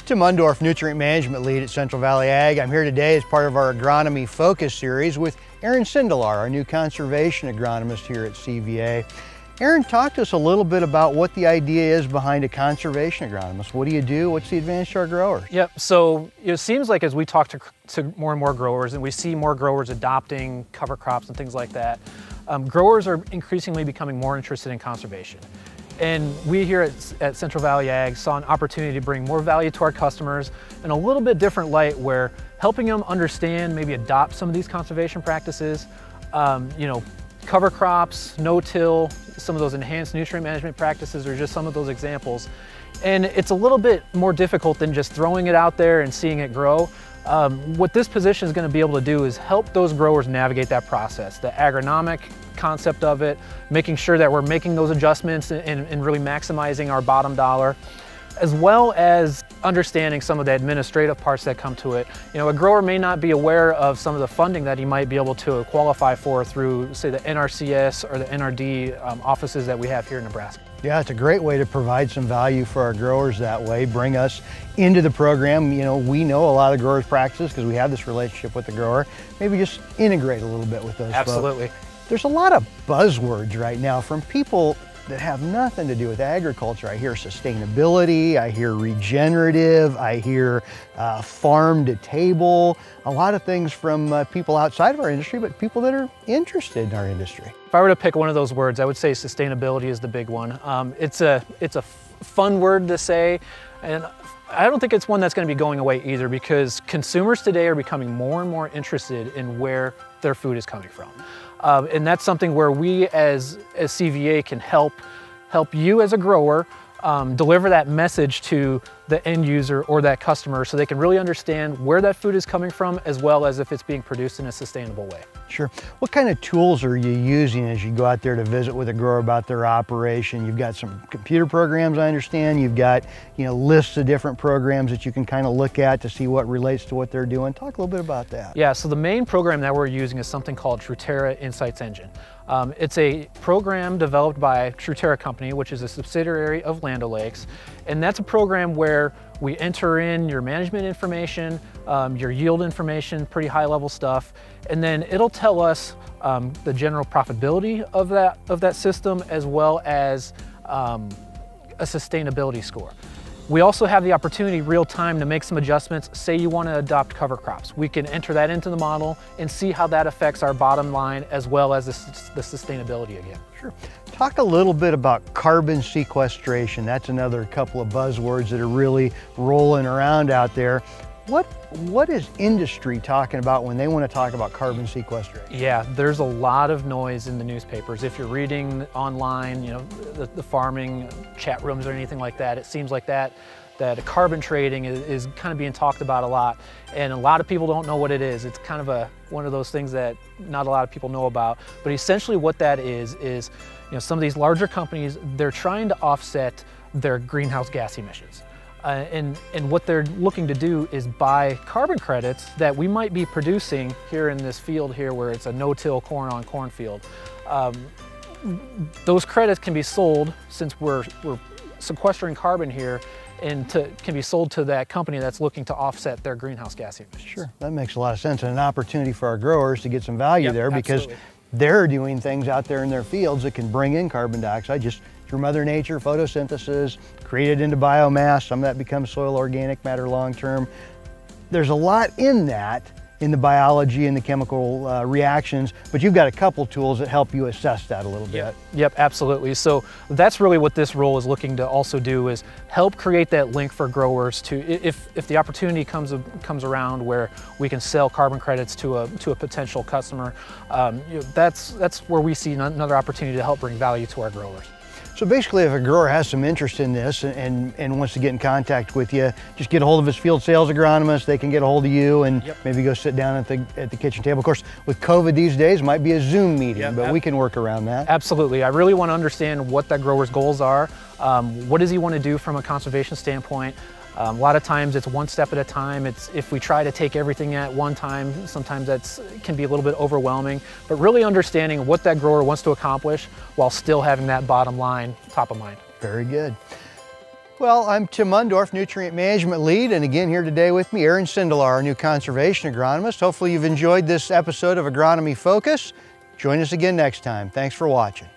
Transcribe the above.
Welcome to Mundorf, Nutrient Management Lead at Central Valley Ag. I'm here today as part of our Agronomy Focus series with Aaron Sindelar, our new Conservation Agronomist here at CVA. Aaron, talk to us a little bit about what the idea is behind a Conservation Agronomist. What do you do? What's the advantage to our growers? Yep, so it seems like as we talk to more and more growers and we see more growers adopting cover crops and things like that, growers are increasingly becoming more interested in conservation. And we here at Central Valley Ag saw an opportunity to bring more value to our customers in a little bit different light, where helping them understand, maybe adopt some of these conservation practices, cover crops, no-till, some of those enhanced nutrient management practices are just some of those examples. And it's a little bit more difficult than just throwing it out there and seeing it grow. What this position is going to be able to do is help those growers navigate that process, the agronomic concept of it, making sure that we're making those adjustments and really maximizing our bottom dollar, as well as understanding some of the administrative parts that come to it. You know, a grower may not be aware of some of the funding that he might be able to qualify for through, say, the NRCS or the NRD offices that we have here in Nebraska. Yeah, it's a great way to provide some value for our growers that way, bring us into the program. You know, we know a lot of growers' practices because we have this relationship with the grower. Maybe just integrate a little bit with those Absolutely. folks. There's a lot of buzzwords right now from people that have nothing to do with agriculture. I hear sustainability, I hear regenerative, I hear farm to table, a lot of things from people outside of our industry, but people that are interested in our industry. If I were to pick one of those words, I would say sustainability is the big one. It's a fun word to say, and I don't think it's one that's going to be going away either, because consumers today are becoming more and more interested in where their food is coming from. And that's something where we as CVA can help you as a grower deliver that message to the end user or that customer, so they can really understand where that food is coming from, as well as if it's being produced in a sustainable way. Sure. What kind of tools are you using as you go out there to visit with a grower about their operation? You've got some computer programs, I understand. You've got, lists of different programs that you can kind of look at to see what relates to what they're doing. Talk a little bit about that. Yeah, so the main program that we're using is something called Drutera Insights Engine. It's a program developed by Drutera Company, which is a subsidiary of Land O'Lakes. And that's a program where we enter in your management information, your yield information, pretty high level stuff, and then it'll tell us the general profitability of that system, as well as a sustainability score. We also have the opportunity real time to make some adjustments. Say you want to adopt cover crops. We can enter that into the model and see how that affects our bottom line, as well as the sustainability again. Sure. Talk a little bit about carbon sequestration. That's another couple of buzzwords that are really rolling around out there. What is industry talking about when they want to talk about carbon sequestration? Yeah, there's a lot of noise in the newspapers. If you're reading online, the farming chat rooms or anything like that, it seems like that carbon trading is kind of being talked about a lot, and a lot of people don't know what it is. It's kind of one of those things that not a lot of people know about. But essentially what that is some of these larger companies, they're trying to offset their greenhouse gas emissions. And what they're looking to do is buy carbon credits that we might be producing here in this field here, where it's a no-till corn on corn field. Those credits can be sold, since we're sequestering carbon here, and can be sold to that company that's looking to offset their greenhouse gas emissions. Sure, that makes a lot of sense, and an opportunity for our growers to get some value there, because absolutely. They're doing things out there in their fields that can bring in carbon dioxide just through Mother Nature, photosynthesis, created into biomass. Some of that becomes soil organic matter long term. There's a lot in that, in the biology and the chemical reactions, but you've got a couple tools that help you assess that a little bit. Yep, absolutely. So that's really what this role is looking to also do, is help create that link for growers to, if the opportunity comes around where we can sell carbon credits to a potential customer, that's where we see another opportunity to help bring value to our growers. So basically, if a grower has some interest in this and wants to get in contact with you, just get a hold of his field sales agronomist. They can get a hold of you and maybe go sit down at the kitchen table. Of course, with COVID these days, it might be a Zoom meeting, but we can work around that. Absolutely. I really want to understand what that grower's goals are. What does he want to do from a conservation standpoint? A lot of times it's one step at a time. If we try to take everything at one time, sometimes that can be a little bit overwhelming, but really understanding what that grower wants to accomplish while still having that bottom line top of mind. Very good. Well, I'm Tim Mundorf, Nutrient Management Lead, and again here today with me, Aaron Sindelar, our new Conservation Agronomist. Hopefully you've enjoyed this episode of Agronomy Focus. Join us again next time. Thanks for watching.